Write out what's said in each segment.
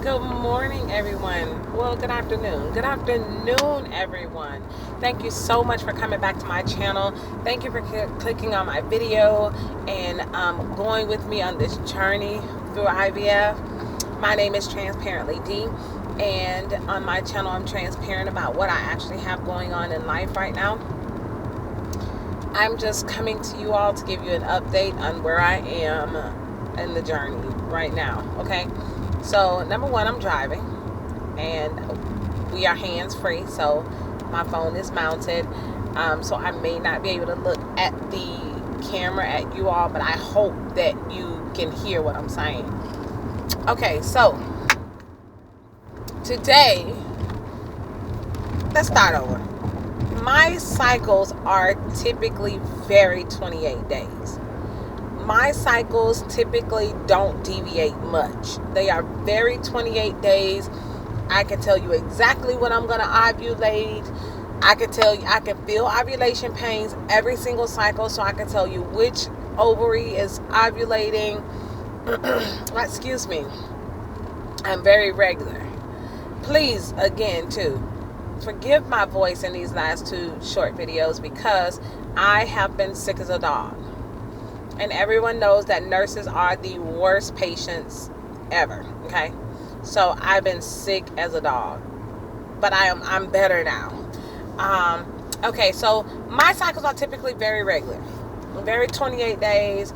Good morning, everyone. Well, good afternoon. Good afternoon, everyone. Thank you so much for coming back to my channel. Thank you for clicking on my video and going with me on this journey through IVF. My name is Transparently D, and on my channel, I'm transparent about what I actually have going on in life right now. I'm just coming to you all to give you an update on where I am in the journey right now, okay? So, number one, I'm driving, and we are hands-free, so my phone is mounted, so I may not be able to look at the camera at you all, but I hope that you can hear what I'm saying. Okay, so, today, let's start over. My cycles are typically very 28 days. My cycles typically don't deviate much. They are very 28 days. I can tell you exactly when I'm going to ovulate. I can tell you, I can feel ovulation pains every single cycle, so I can tell you which ovary is ovulating. Excuse me. I'm very regular. Please, again, too, forgive my voice in these last two short videos because I have been sick as a dog. And everyone knows that nurses are the worst patients ever, okay? So I've been sick as a dog. But I'm better now. Okay, so my cycles are typically very regular. Very 28 days.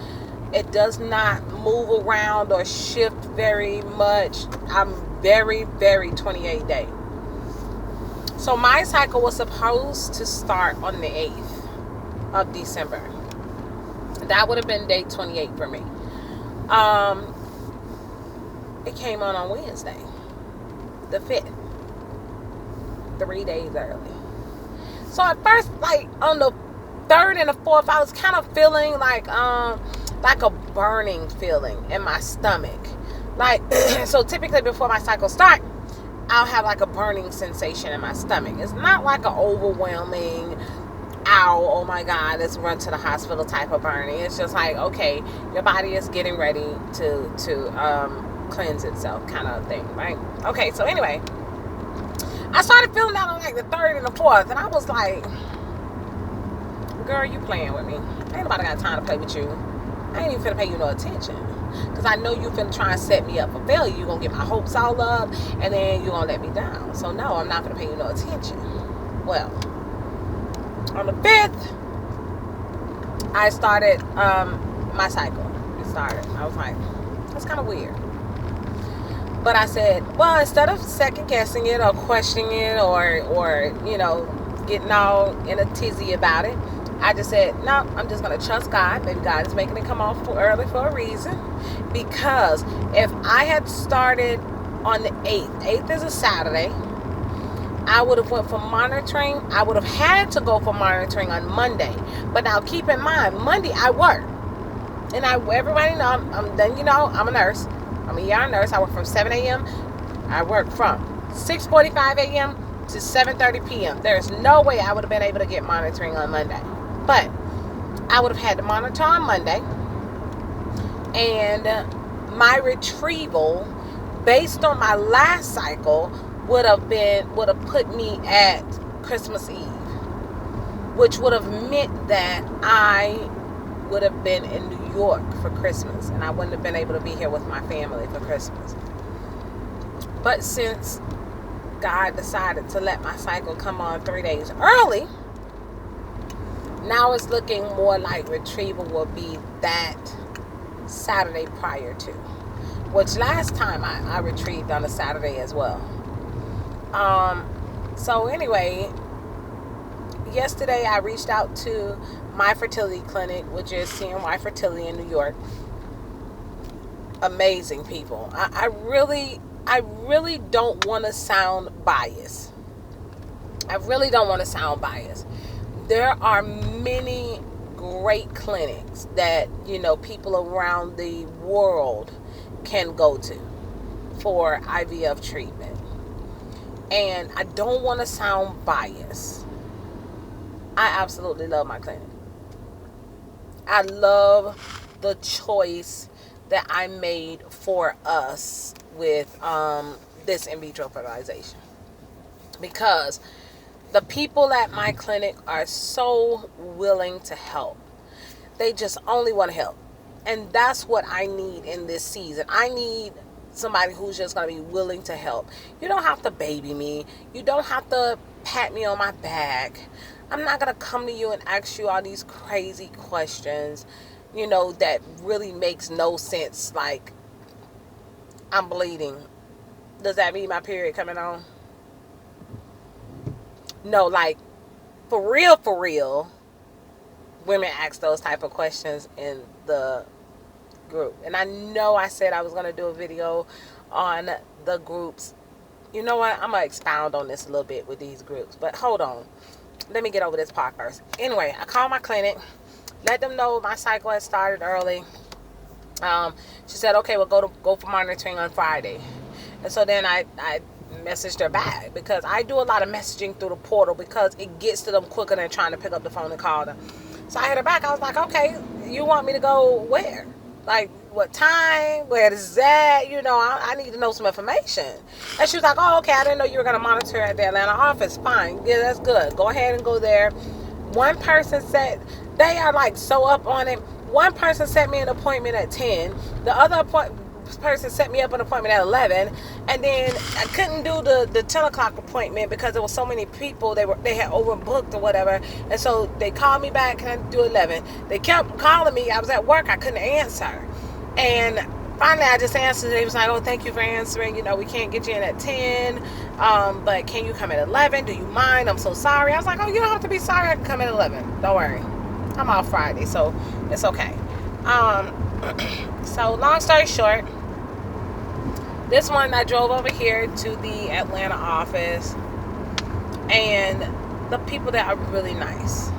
It does not move around or shift very much. I'm very, very 28 days. So my cycle was supposed to start on the 8th of December. That would have been day 28 for me. It came on Wednesday, the 5th, 3 days early. So at first, like on the 3rd and the 4th, I was kind of feeling like a burning feeling in my stomach. Like, so typically before my cycle start, I'll have like a burning sensation in my stomach. It's not like an overwhelming, ow, oh my God, let's run to the hospital type of burning. It's just like, okay, your body is getting ready to cleanse itself kind of thing, right? Okay, so anyway, I started feeling that on like the 3rd and the 4th, and I was like, girl, you playing with me. Ain't nobody got time to play with you. I ain't even finna pay you no attention. Because I know you finna try and set me up for failure. You gonna get my hopes all up, and then you gonna let me down. So no, I'm not gonna pay you no attention. Well, on the 5th, I started my cycle. It started. I was like, that's kind of weird. But I said, well, instead of second guessing it or questioning it or you know, getting all in a tizzy about it, I just said, no, I'm just going to trust God. Maybe God is making it come off early for a reason. Because if I had started on the 8th is a Saturday, I would have went for monitoring. I would have had to go for monitoring on Monday. But now keep in mind, Monday I work. And everybody know, I'm a nurse. I'm a ER nurse. I work from 7 a.m. I work from 6:45 a.m. to 7:30 p.m. There's no way I would have been able to get monitoring on Monday. But I would have had to monitor on Monday. And my retrieval, based on my last cycle, would have put me at Christmas Eve, which would have meant that I would have been in New York for Christmas, and I wouldn't have been able to be here with my family for Christmas. But since God decided to let my cycle come on 3 days early, now it's looking more like retrieval will be that Saturday prior to, which last time I retrieved on a Saturday as well. So anyway, yesterday I reached out to my fertility clinic, which is CNY Fertility in New York. Amazing people. I really don't want to sound biased. I really don't want to sound biased. There are many great clinics that, you know, people around the world can go to for IVF treatment. And I don't want to sound biased. I absolutely love my clinic. I love the choice that I made for us with this in vitro fertilization, because the people at my clinic are so willing to help. They just only want to help. And that's what I need in this season. I need somebody who's just going to be willing to help. You don't have to baby me. You don't have to pat me on my back. I'm not going to come to you and ask you all these crazy questions, you know, that really makes no sense. Like, I'm bleeding. Does that mean my period coming on? No, like, for real, women ask those type of questions in the group. And I know I said I was going to do a video on the groups. You know what? I'm going to expound on this a little bit with these groups. But hold on. Let me get over this part first. Anyway, I called my clinic. Let them know my cycle had started early. She said, okay, we'll go for monitoring on Friday. And so then I messaged her back, because I do a lot of messaging through the portal because it gets to them quicker than trying to pick up the phone and call them. So I hit her back. I was like, okay, you want me to go where? Like, what time? Where is that? You know, I need to know some information. And she was like, oh, okay, I didn't know you were going to monitor at the Atlanta office. Fine. Yeah, that's good. Go ahead and go there. One person said, they are like so up on it. One person set me an appointment at 10. The other person set me up an appointment at 11. And then I couldn't do the 10 o'clock appointment because there were so many people. They had overbooked or whatever. And so they called me back. Can I do 11? They kept calling me. I was at work. I couldn't answer. And finally I just answered. They was like, oh, thank you for answering. You know, we can't get you in at 10. But can you come at 11? Do you mind? I'm so sorry. I was like, oh, you don't have to be sorry. I can come at 11. Don't worry. I'm off Friday, so it's okay. So long story short, this one I drove over here to the Atlanta office, and the people there are really nice.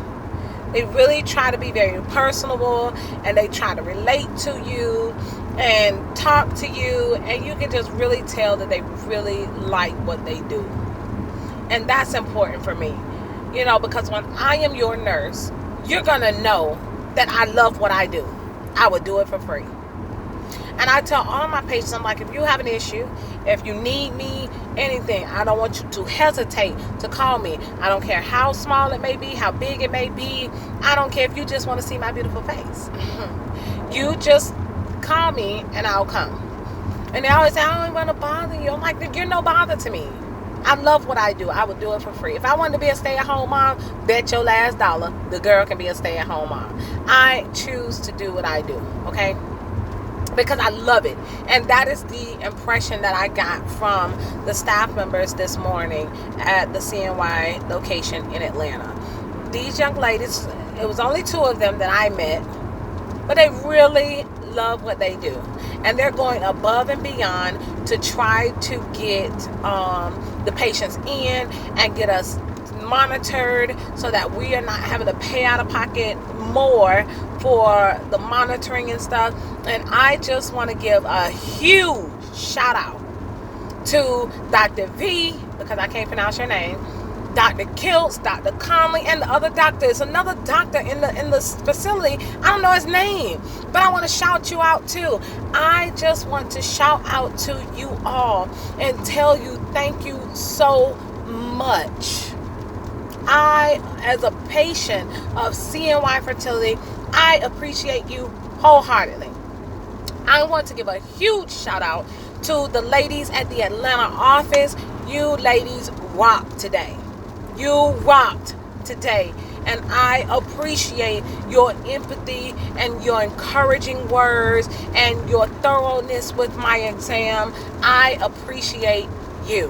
They really try to be very personable, and they try to relate to you and talk to you, and you can just really tell that they really like what they do. And that's important for me, you know, because when I am your nurse, you're gonna know that I love what I do. I would do it for free. And I tell all my patients, I'm like, if you have an issue, if you need me, anything, I don't want you to hesitate to call me. I don't care how small it may be, how big it may be. I don't care if you just want to see my beautiful face. You just call me and I'll come. And they always say, I don't want to bother you. I'm like, you're no bother to me. I love what I do. I would do it for free. If I wanted to be a stay-at-home mom, bet your last dollar the girl can be a stay-at-home mom. I choose to do what I do, okay? Because I love it. And that is the impression that I got from the staff members this morning at the CNY location in Atlanta. These young ladies, it was only 2 of them that I met, but they really love what they do. And they're going above and beyond to try to get the patients in and get us monitored so that we are not having to pay out of pocket more for the monitoring and stuff. And I just want to give a huge shout out to Dr. V, because I can't pronounce your name, Dr. Kiltz, Dr. Conley, and the other doctor. It's another doctor in the facility. I don't know his name, but I want to shout you out too. I just want to shout out to you all and tell you thank you so much. I, as a patient of CNY Fertility, I appreciate you wholeheartedly. I want to give a huge shout out to the ladies at the Atlanta office. You ladies rocked today. You rocked today. And I appreciate your empathy and your encouraging words and your thoroughness with my exam. I appreciate you.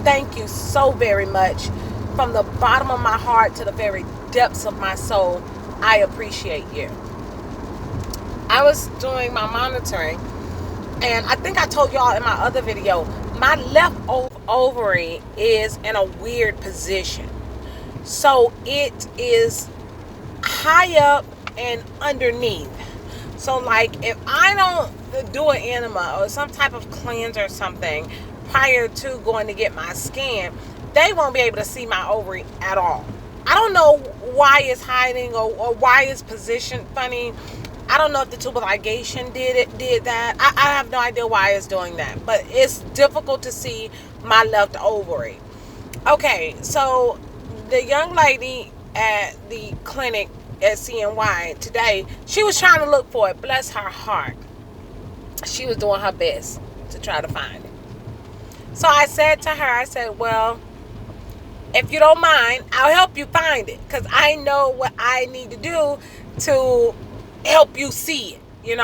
Thank you so very much. From the bottom of my heart to the very depths of my soul, I appreciate you. I was doing my monitoring, and I think I told y'all in my other video, my left ovary is in a weird position. So it is high up and underneath. So like if I don't do an enema or some type of cleanse or something prior to going to get my scan, they won't be able to see my ovary at all. I don't know why it's hiding or why it's positioned funny, I don't know if the tubal ligation did that. I have no idea why it's doing that, but it's difficult to see my left ovary. Okay, so the young lady at the clinic at CNY today, she was trying to look for it. Bless her heart. She was doing her best to try to find it. So I said to her, I said, well, if you don't mind, I'll help you find it, because I know what I need to do to help you see it.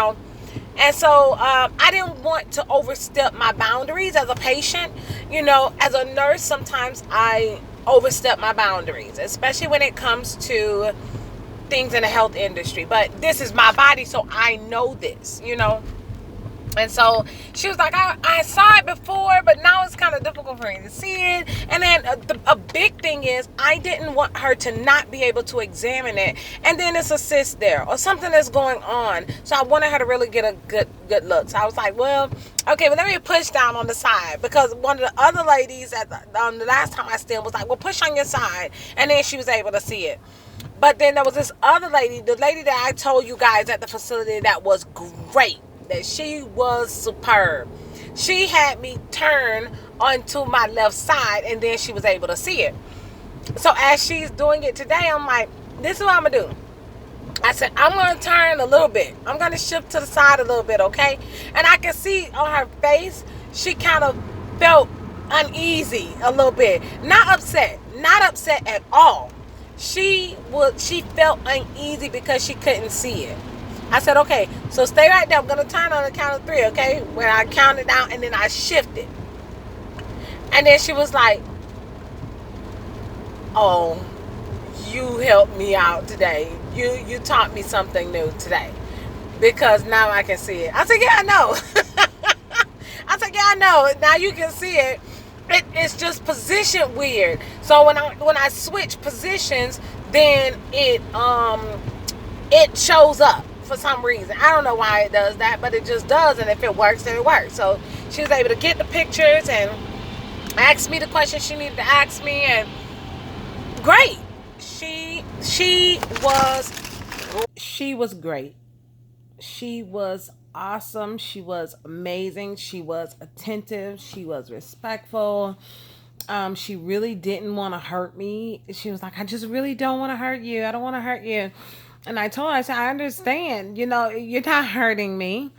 And so I didn't want to overstep my boundaries as a patient. As a nurse, sometimes I overstep my boundaries, especially when it comes to things in the health industry. But this is my body, so I know this. And so she was like, I saw it before, but now it's kind of difficult for me to see it. And then a big thing is, I didn't want her to not be able to examine it, and then it's a cyst there or something that's going on. So I wanted her to really get a good look. So I was like, well, okay, but let me push down on the side, because one of the other ladies at the last time I stemmed was like, well, push on your side, and then she was able to see it. But then there was this other lady, the lady that I told you guys at the facility, that was great. That she was superb. She had me turn onto my left side, and then she was able to see it. So as she's doing it today, I'm like, this is what I'm gonna do. I said, I'm gonna turn a little bit. I'm gonna shift to the side a little bit, okay? And I can see on her face, she kind of felt uneasy a little bit. Not upset at all. She felt uneasy because she couldn't see it. I said, okay, so stay right there. I'm going to turn on the count of 3, okay? When I counted down, and then I shifted. And then she was like, oh, you helped me out today. You taught me something new today, because now I can see it. I said, yeah, I know. I said, yeah, I know. Now you can see it. It's just positioned weird. So when I switch positions, then it shows up. For some reason, I don't know why it does that, but it just does. And if it works, then it works. So she was able to get the pictures and ask me the questions she needed to ask me, and great. She was great. She was awesome. She was amazing. She was attentive. She was respectful. She really didn't want to hurt me. She was like, I just really don't want to hurt you. I don't want to hurt you. And I told her, I said, I understand, you're not hurting me.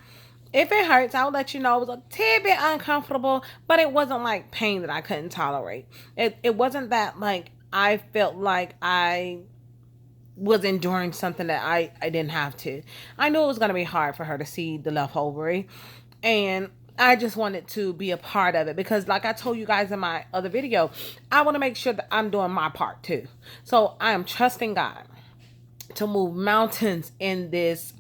If it hurts, I'll let you know. It was a tad bit uncomfortable, but it wasn't like pain that I couldn't tolerate. It wasn't that like I felt like I was enduring something that I didn't have to. I knew it was going to be hard for her to see the left ovary, and I just wanted to be a part of it, because like I told you guys in my other video, I want to make sure that I'm doing my part too. So I am trusting God to move mountains in this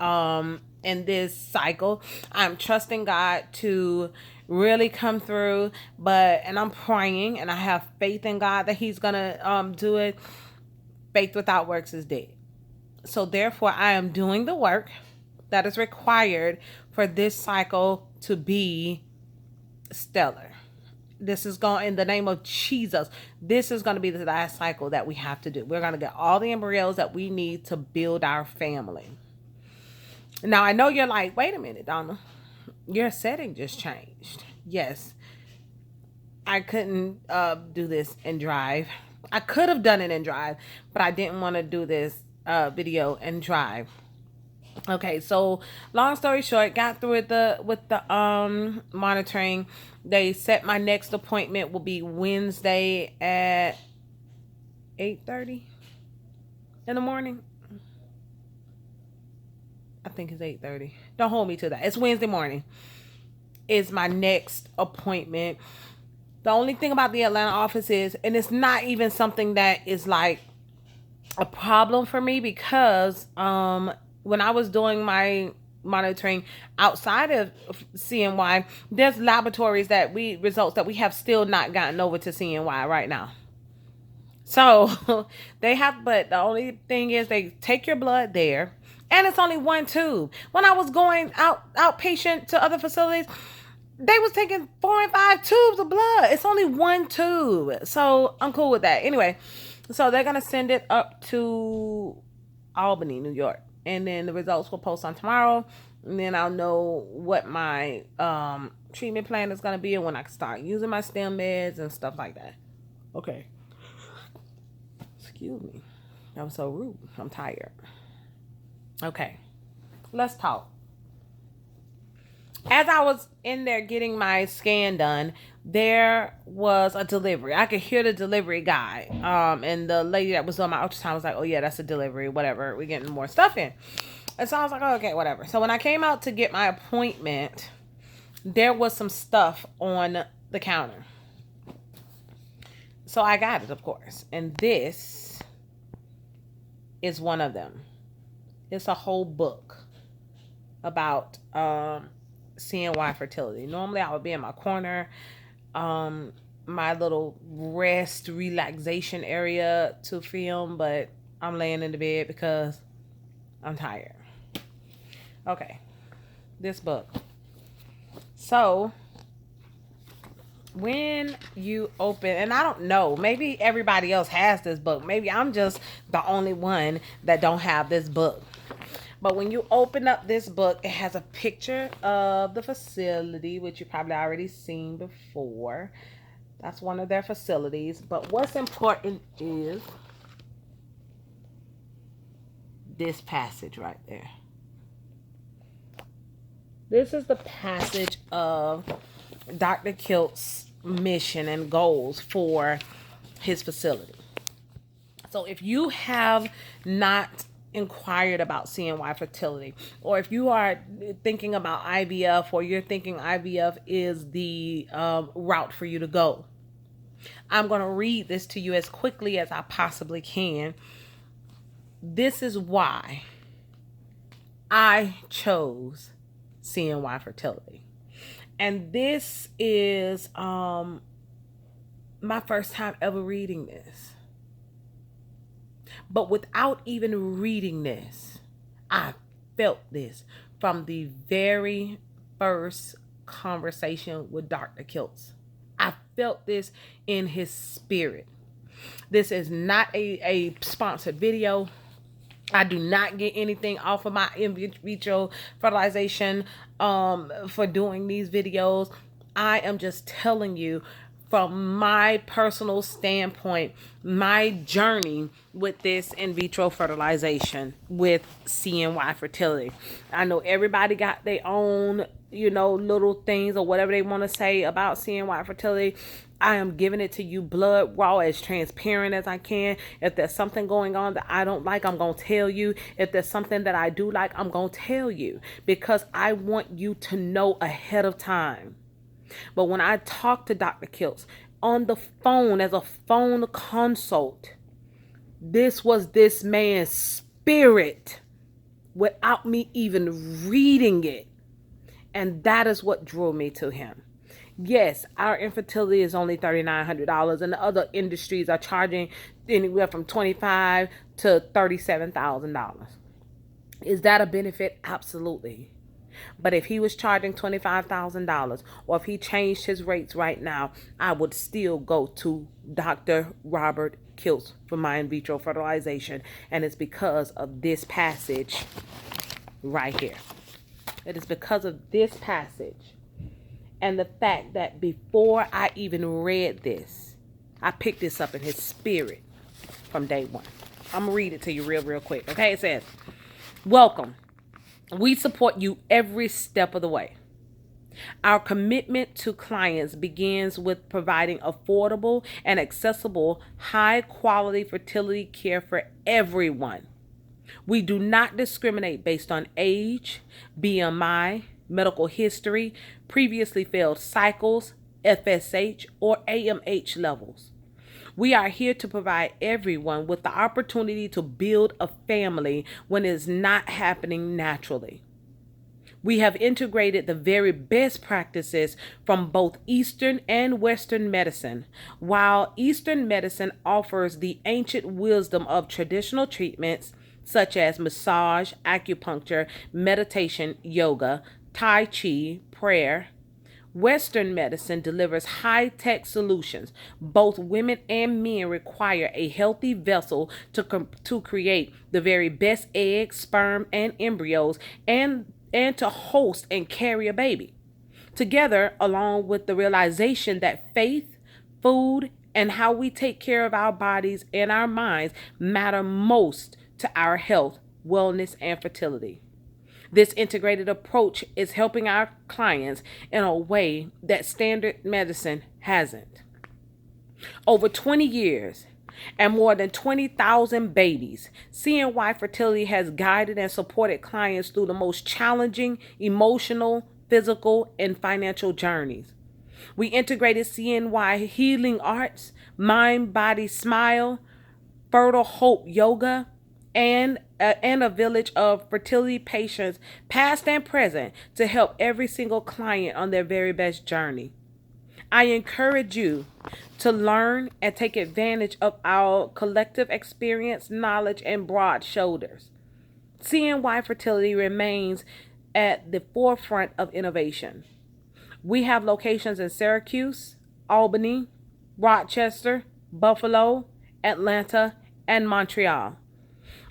cycle. I'm trusting God to really come through, and I'm praying, and I have faith in God that He's gonna do it. Faith without works is dead. So therefore, I am doing the work that is required for this cycle to be stellar. This is going, in the name of Jesus, this is going to be the last cycle that we have to do. We're going to get all the embryos that we need to build our family. Now, I know you're like, wait a minute, Donna, your setting just changed. Yes, I couldn't do this in Drive. I could have done it in Drive, but I didn't want to do this video in Drive. Okay, so long story short, got through with the monitoring. They set my next appointment will be Wednesday at 8:30 in the morning. I think it's 8:30. Don't hold me to that. It's Wednesday morning is my next appointment. The only thing about the Atlanta office is, and it's not even something that is like a problem for me, because when I was doing my monitoring outside of CNY, there's laboratories results that we have still not gotten over to CNY right now. So they have, but the only thing is they take your blood there, and it's only one tube. When I was going outpatient to other facilities, they was taking 4 and 5 tubes of blood. It's only one tube. So I'm cool with that. Anyway, so they're going to send it up to Albany, New York. and then the results will post on tomorrow, and then I'll know what my treatment plan is going to be and when I can start using my stem meds and stuff like that. Okay. Excuse me. That was so rude. I'm tired. Okay. Let's talk. As I was in there getting my scan done, there was a delivery. I could hear the delivery guy. And the lady that was on my ultrasound was like, oh yeah, that's a delivery, whatever. We're getting more stuff in. And so I was like, oh, okay, whatever. So when I came out to get my appointment, there was some stuff on the counter. So I got it, of course. And this is one of them. It's a whole book about CNY Fertility. Normally I would be in my corner, my little rest relaxation area to film, but I'm laying in the bed because I'm tired. Okay, this book. So when you open, and I don't know, maybe everybody else has this book. Maybe I'm just the only one that don't have this book. But when you open up this book, it has a picture of the facility, which you probably already seen before. That's one of their facilities. But what's important is this passage right there. This is the passage of Dr. Kilt's mission and goals for his facility. So if you have not inquired about CNY fertility, or if you are thinking about IVF, or you're thinking IVF is the route for you to go, I'm going to read this to you as quickly as I possibly can. This is why I chose CNY fertility. And this is my first time ever reading this. But without even reading this, I felt this from the very first conversation with Dr. Kiltz. I felt this in his spirit. This is not a sponsored video. I do not get anything off of my in vitro fertilization for doing these videos. I am just telling you from my personal standpoint, my journey with this in vitro fertilization with CNY fertility. I know everybody got their own, little things or whatever they want to say about CNY fertility. I am giving it to you blood raw, as transparent as I can. If there's something going on that I don't like, I'm going to tell you. If there's something that I do like, I'm going to tell you, because I want you to know ahead of time. But when I talked to Dr. Kiltz on the phone as a phone consult, this was this man's spirit without me even reading it. And that is what drew me to him. Yes, our infertility is only $3,900, and the other industries are charging anywhere from $25,000 to $37,000. Is that a benefit? Absolutely. But if he was charging $25,000, or if he changed his rates right now, I would still go to Dr. Robert Kiltz for my in vitro fertilization. And it's because of this passage right here. It is because of this passage and the fact that before I even read this, I picked this up in his spirit from day one. I'm going to read it to you real quick. Okay, it says, welcome. We support you every step of the way. Our commitment to clients begins with providing affordable and accessible, high-quality fertility care for everyone. We do not discriminate based on age, BMI, medical history, previously failed cycles, FSH, or AMH levels. We are here to provide everyone with the opportunity to build a family when it is not happening naturally. We have integrated the very best practices from both Eastern and Western medicine. While Eastern medicine offers the ancient wisdom of traditional treatments such as massage, acupuncture, meditation, yoga, Tai Chi, prayer, Western medicine delivers high-tech solutions. Both women and men require a healthy vessel to create the very best eggs, sperm, and embryos, and to host and carry a baby. Together, along with the realization that faith, food, and how we take care of our bodies and our minds matter most to our health, wellness, and fertility. This integrated approach is helping our clients in a way that standard medicine hasn't. Over 20 years and more than 20,000 babies, CNY Fertility has guided and supported clients through the most challenging emotional, physical, and financial journeys. We integrated CNY healing arts, mind, body, smile, fertile hope yoga, and a village of fertility patients, past and present, to help every single client on their very best journey. I encourage you to learn and take advantage of our collective experience, knowledge, and broad shoulders. CNY Fertility remains at the forefront of innovation. We have locations in Syracuse, Albany, Rochester, Buffalo, Atlanta, and Montreal.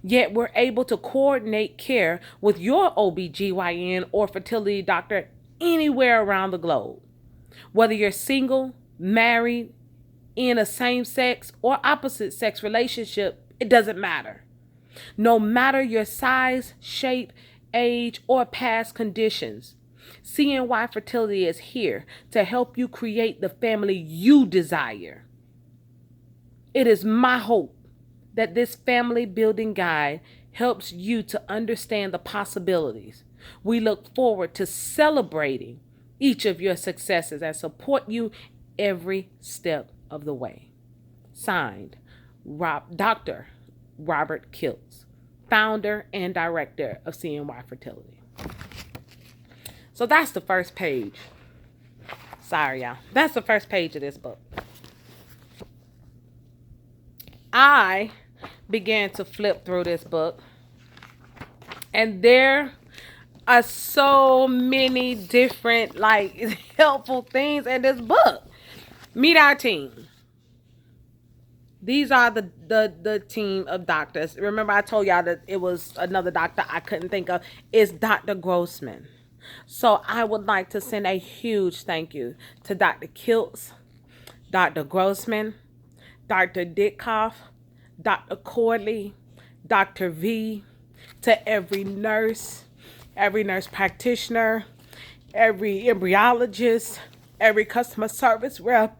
Yet we're able to coordinate care with your OBGYN or fertility doctor anywhere around the globe. Whether you're single, married, in a same-sex or opposite-sex relationship, it doesn't matter. No matter your size, shape, age, or past conditions, CNY Fertility is here to help you create the family you desire. It is my hope that this family building guide helps you to understand the possibilities. We look forward to celebrating each of your successes and support you every step of the way. Signed, Dr. Robert Kiltz, founder and director of CNY Fertility. So that's the first page. Sorry, y'all. That's the first page of this book. I began to flip through this book, and there are so many different helpful things in this book. Meet our team. These are the team of doctors. Remember, I told y'all that it was another doctor I couldn't think of. It's Dr. Grossman. So I would like to send a huge thank you to Dr. Kiltz, Dr. Grossman, Dr. Ditkoff, Dr. Corley, Dr. V, to every nurse practitioner, every embryologist, every customer service rep,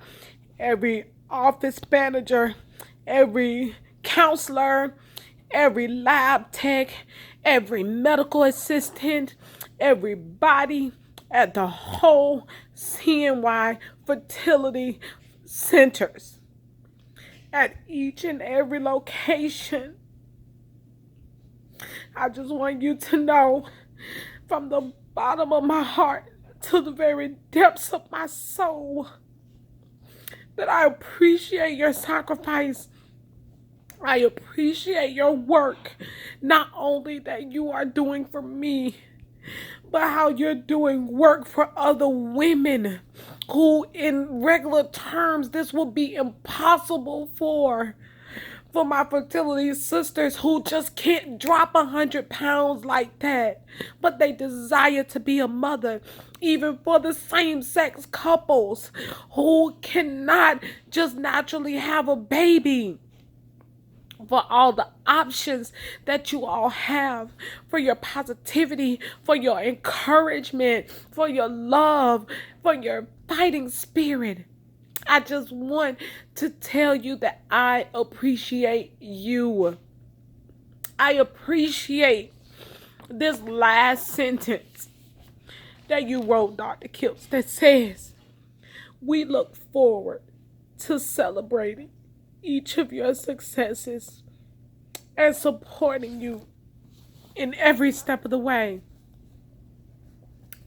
every office manager, every counselor, every lab tech, every medical assistant, everybody at the whole CNY fertility centers. At each and every location, I just want you to know from the bottom of my heart to the very depths of my soul that I appreciate your sacrifice. I appreciate your work, not only that you are doing for me, but how you're doing work for other women who, in regular terms, this will be impossible for my fertility sisters who just can't drop 100 pounds like that, but they desire to be a mother. Even for the same-sex couples who cannot just naturally have a baby. For all the options that you all have, for your positivity, for your encouragement, for your love, for your fighting spirit. I just want to tell you that I appreciate you. I appreciate this last sentence that you wrote, Dr. Kiltz, that says, we look forward to celebrating each of your successes and supporting you in every step of the way.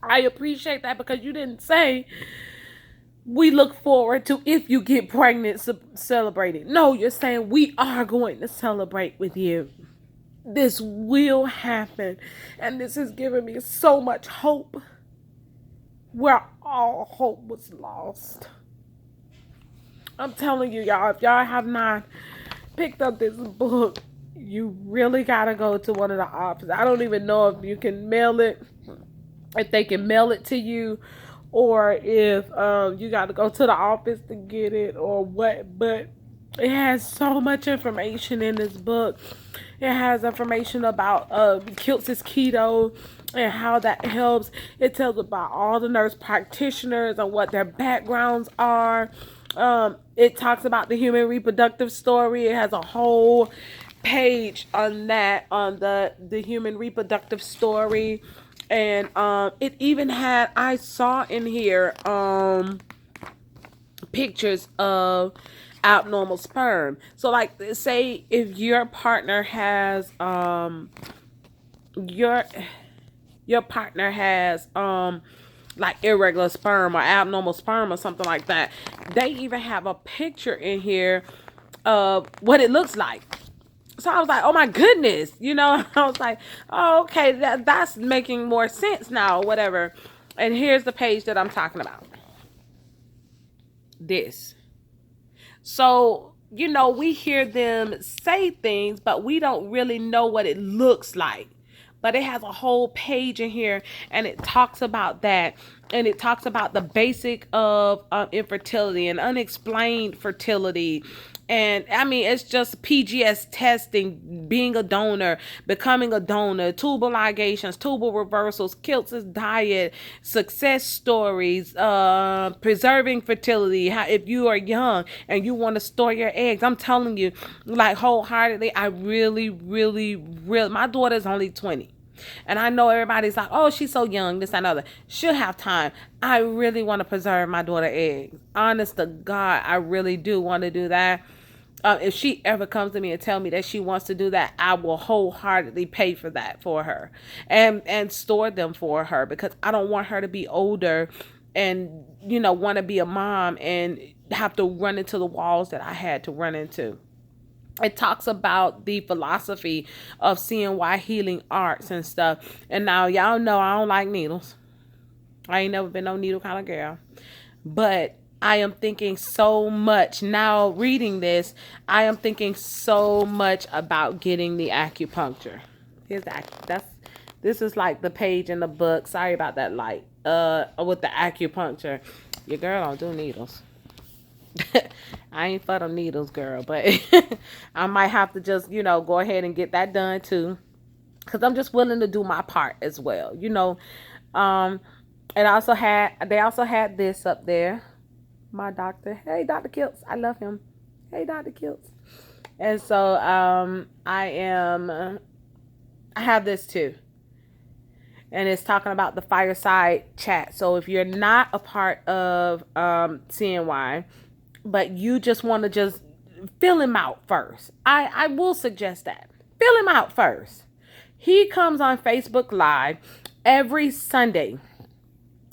I appreciate that because you didn't say we look forward to if you get pregnant celebrating. No, you're saying we are going to celebrate with you. This will happen, and this has given me so much hope. where all hope was lost. I'm telling you, y'all, if y'all have not picked up this book, you really gotta go to one of the offices. I don't even know if you can mail it, if they can mail it to you, or if you got to go to the office to get it, or what. But it has so much information in this book. It has information about Kilt's keto and how that helps. It tells about all the nurse practitioners and what their backgrounds are. It talks about the human reproductive story. It has a whole page on that, on the human reproductive story. And it even had, I saw in here pictures of abnormal sperm. So like, say if your partner has your partner has like irregular sperm or abnormal sperm or something like that, they even have a picture in here of what it looks like. So I was like, oh my goodness, you know, I was like, oh, okay, that's making more sense now, or whatever. And here's the page that I'm talking about. This. So, you know, we hear them say things, but we don't really know what it looks like. But it has a whole page in here, and it talks about that. And it talks about the basic of infertility and unexplained fertility. And I mean, it's just PGS testing, being a donor, becoming a donor, tubal ligations, tubal reversals, Kiltz's diet, success stories, preserving fertility. How, if you are young and you want to store your eggs, I'm telling you, like wholeheartedly, I really, my daughter's only 20. And I know everybody's like, oh, she's so young, this and other. She'll have time. I really want to preserve my daughter's eggs. Honest to God, I really do want to do that. If she ever comes to me and tell me that she wants to do that, I will wholeheartedly pay for that for her and store them for her, because I don't want her to be older and, you know, want to be a mom and have to run into the walls that I had to run into. It talks about the philosophy of CNY healing arts and stuff. And now y'all know I don't like needles. I ain't never been no needle kind of girl. But I am thinking so much now reading this. I am thinking so much about getting the acupuncture. Here's this is like the page in the book. Sorry about that light. With the acupuncture. Your girl don't do needles. I ain't for them needles, girl, but I might have to just, you know, go ahead and get that done too, because I'm just willing to do my part as well, you know. They also had this up there. My doctor, hey Dr. Kiltz, I love him. Hey Dr. Kiltz. And so I have this too. And it's talking about the fireside chat. So if you're not a part of CNY, but you just want to just fill him out first, I will suggest that. Fill him out first. He comes on Facebook Live every Sunday,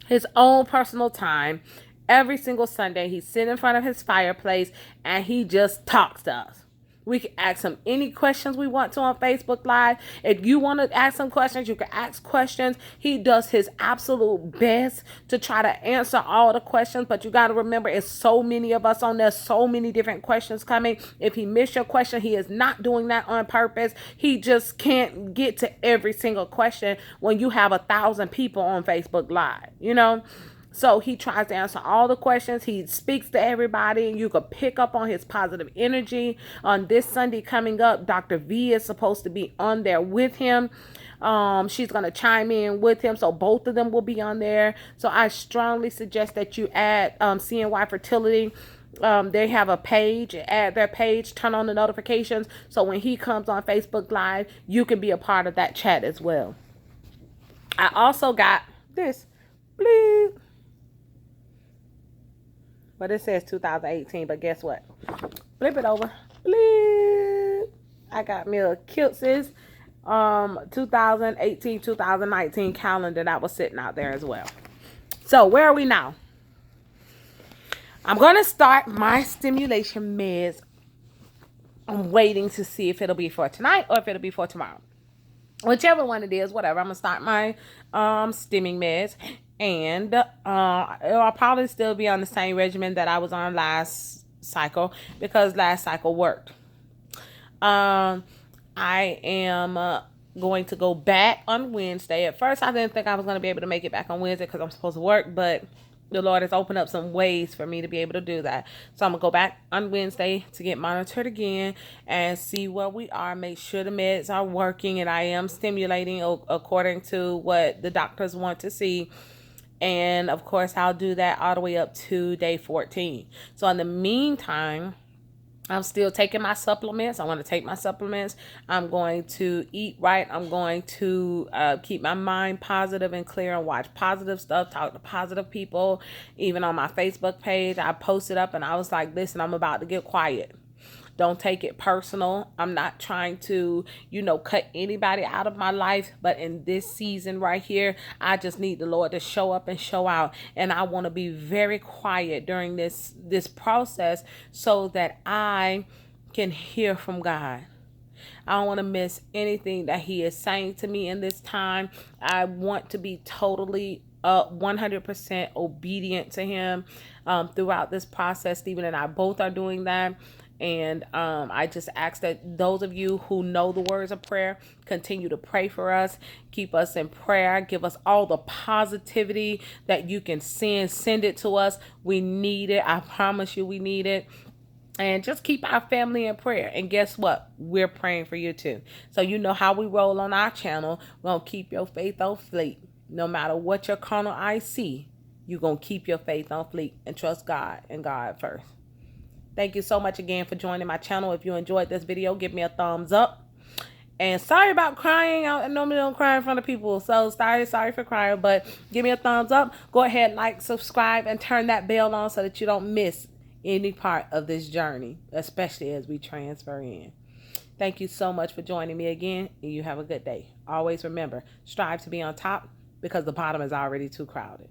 his own personal time. Every single Sunday, he's sitting in front of his fireplace and he just talks to us. We can ask him any questions we want to on Facebook Live. If you want to ask him questions, you can ask questions. He does his absolute best to try to answer all the questions. But you got to remember, it's so many of us on there, so many different questions coming. If he missed your question, he is not doing that on purpose. He just can't get to every single question when you have 1,000 people on Facebook Live, you know? So he tries to answer all the questions. He speaks to everybody, and you could pick up on his positive energy. On this Sunday coming up, Dr. V is supposed to be on there with him. She's going to chime in with him. So both of them will be on there. So I strongly suggest that you add CNY Fertility. They have a page. Add their page. Turn on the notifications. So when he comes on Facebook Live, you can be a part of that chat as well. I also got this. Bleep. But it says 2018, but guess what? Flip it over. Bleep. I got me a Kiltz's 2018-2019 calendar that was sitting out there as well. So where are we now? I'm going to start my stimulation meds. I'm waiting to see if it'll be for tonight or if it'll be for tomorrow. Whichever one it is, whatever. I'm going to start my stimming meds. And I'll probably still be on the same regimen that I was on last cycle, because last cycle worked. I am going to go back on Wednesday. At first, I didn't think I was going to be able to make it back on Wednesday because I'm supposed to work, but the Lord has opened up some ways for me to be able to do that. So I'm going to go back on Wednesday to get monitored again and see where we are, make sure the meds are working, and I am stimulating according to what the doctors want to see. And of course, I'll do that all the way up to day 14. So in the meantime, I'm still taking my supplements. I want to take my supplements. I'm going to eat right. I'm going to keep my mind positive and clear and watch positive stuff, talk to positive people. Even on my Facebook page, I posted up and I was like, listen, I'm about to get quiet. Don't take it personal. I'm not trying to, cut anybody out of my life. But in this season right here, I just need the Lord to show up and show out. And I want to be very quiet during this process so that I can hear from God. I don't want to miss anything that He is saying to me in this time. I want to be totally 100% obedient to Him throughout this process. Stephen and I both are doing that. And I just ask that those of you who know the words of prayer, continue to pray for us. Keep us in prayer. Give us all the positivity that you can send. Send it to us. We need it. I promise you we need it. And just keep our family in prayer. And guess what? We're praying for you too. So you know how we roll on our channel. We're going to keep your faith on fleek. No matter what your carnal eyes see, you're going to keep your faith on fleek and trust God and God first. Thank you so much again for joining my channel. If you enjoyed this video, give me a thumbs up. And sorry about crying. I normally don't cry in front of people. So sorry for crying. But give me a thumbs up. Go ahead, like, subscribe, and turn that bell on so that you don't miss any part of this journey, especially as we transfer in. Thank you so much for joining me again. And you have a good day. Always remember, strive to be on top because the bottom is already too crowded.